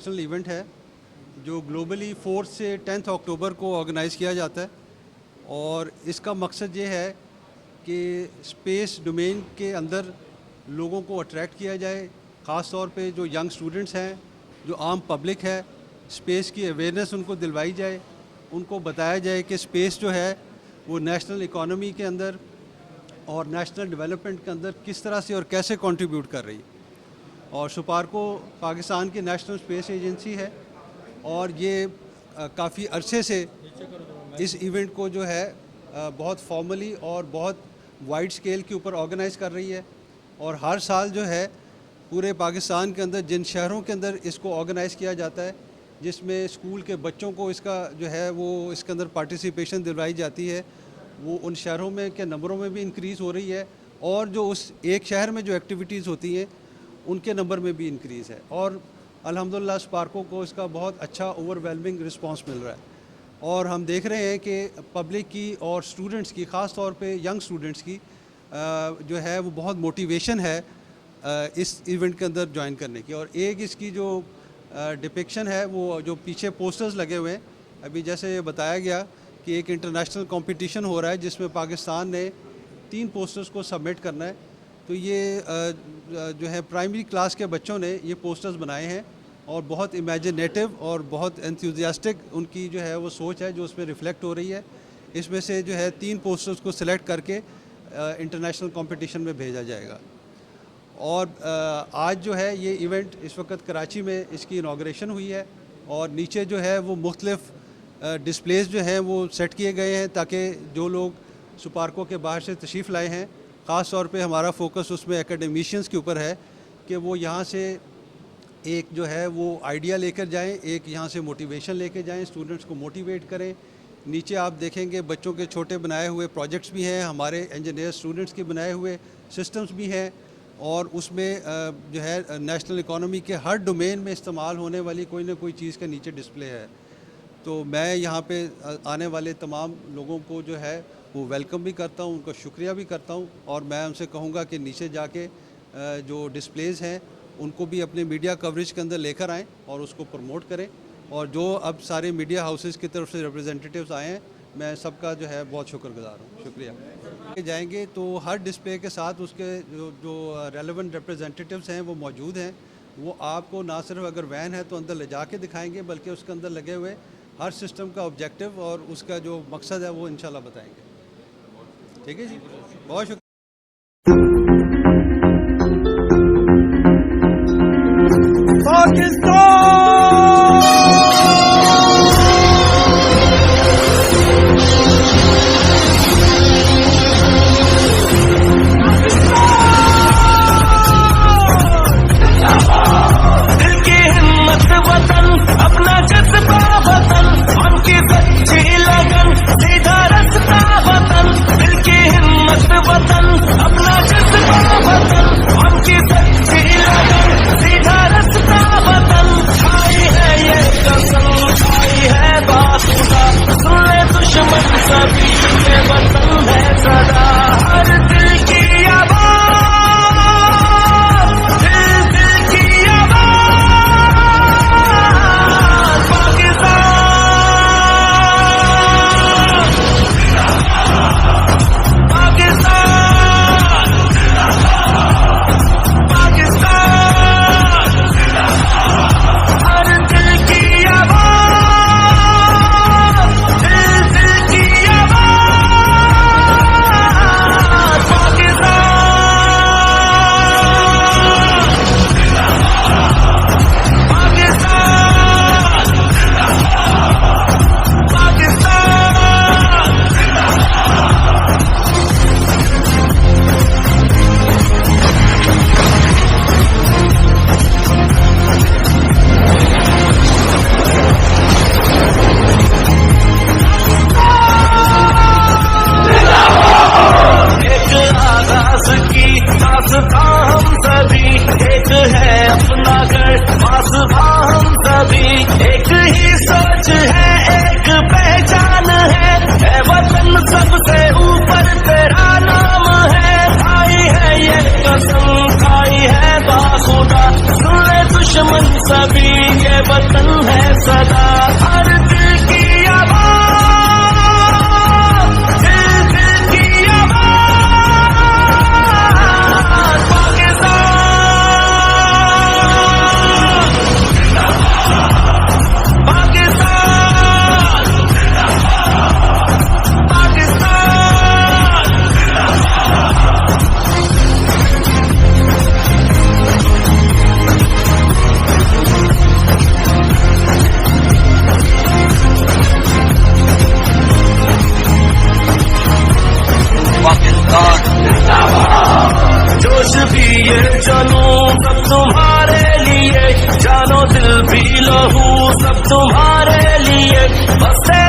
International event है जो globally 4 से 10 अक्टूबर को ऑर्गेनाइज़ किया जाता है और इसका मकसद ये है कि स्पेस डोमेन के अंदर लोगों को अट्रैक्ट किया जाए, ख़ास तौर पे जो यंग स्टूडेंट्स हैं, जो आम पब्लिक है, स्पेस की अवेयरनेस उनको दिलवाई जाए, उनको बताया जाए कि स्पेस जो है वो नेशनल इकोनॉमी के अंदर और नेशनल डेवलपमेंट के अंदर किस तरह से और कैसे कंट्रीब्यूट कर रही है। और सुपार्को पाकिस्तान की नेशनल स्पेस एजेंसी है और ये काफ़ी अरसे से इस इवेंट को जो है बहुत फॉर्मली और बहुत वाइड स्केल के ऊपर ऑर्गेनाइज़ कर रही है और हर साल जो है पूरे पाकिस्तान के अंदर जिन शहरों के अंदर इसको ऑर्गेनाइज़ किया जाता है, जिसमें स्कूल के बच्चों को इसका जो है वो इसके अंदर पार्टिसिपेशन दिलवाई जाती है, वो उन शहरों में के नंबरों में भी इंक्रीज़ हो रही है और जो उस एक शहर में जो एक्टिविटीज़ होती हैं उनके नंबर में भी इंक्रीज़ है और अल्हम्दुलिल्लाह स्पार्को को इसका बहुत अच्छा ओवरवेलमिंग रिस्पांस मिल रहा है। और हम देख रहे हैं कि पब्लिक की और स्टूडेंट्स की, ख़ास तौर पे यंग स्टूडेंट्स की जो है वो बहुत मोटिवेशन है इस इवेंट के अंदर ज्वाइन करने की। और एक इसकी जो डिपिक्शन है वो जो पीछे पोस्टर्स लगे हुए हैं, अभी जैसे बताया गया कि एक इंटरनेशनल कंपटीशन हो रहा है जिसमें पाकिस्तान ने 3 पोस्टर्स को सबमिट करना है। तो ये जो है प्राइमरी क्लास के बच्चों ने ये पोस्टर्स बनाए हैं और बहुत इमेजिनेटिव और बहुत एंथुसियास्टिक उनकी जो है वो सोच है जो उसमें रिफ़्लेक्ट हो रही है। इसमें से जो है 3 पोस्टर्स को सिलेक्ट करके इंटरनेशनल कंपटीशन में भेजा जाएगा। और आज जो है ये इवेंट इस वक्त कराची में इसकी इनाग्रेशन हुई है और नीचे जो है वो मुख्तलिफ डिस्प्लेस जो हैं वो सेट किए गए हैं ताकि जो लोग सुपार्को के बाहर से तशरीफ़ लाए हैं, ख़ास तौर पे हमारा फोकस उसमें एकेडमिशियंस के ऊपर है कि वो यहाँ से एक जो है वो आइडिया लेकर जाएं, एक यहाँ से मोटिवेशन लेकर जाएं, स्टूडेंट्स को मोटिवेट करें। नीचे आप देखेंगे बच्चों के छोटे बनाए हुए प्रोजेक्ट्स भी हैं, हमारे इंजीनियर स्टूडेंट्स के बनाए हुए सिस्टम्स भी हैं और उसमें जो है नेशनल इकोनॉमी के हर डोमेन में इस्तेमाल होने वाली कोई ना कोई चीज़ का नीचे डिस्प्ले है। तो मैं यहाँ पे आने वाले तमाम लोगों को जो है वो वेलकम भी करता हूँ, उनका शुक्रिया भी करता हूँ और मैं उनसे कहूँगा कि नीचे जाके जो डिस्प्लेज़ हैं उनको भी अपने मीडिया कवरेज के अंदर लेकर आएँ और उसको प्रमोट करें। और जो अब सारे मीडिया हाउसेस की तरफ से रिप्रेजेंटेटिव्स आए हैं, मैं सबका जो है बहुत शुक्रगुजार हूँ। शुक्रिया। जाएंगे तो हर डिस्प्ले के साथ उसके जो रेलेवेंट रिप्रेजेंटेटिव्स हैं वो मौजूद हैं। वो आपको ना सिर्फ अगर वैन है तो अंदर ले जाके दिखाएंगे, बल्कि उसके अंदर लगे हुए हर सिस्टम का ऑब्जेक्टिव और उसका जो मकसद है वो इंशाल्लाह बताएंगे। ठीक है जी, बहुत शुक्रिया। अपना तुम्हारे लिए बसे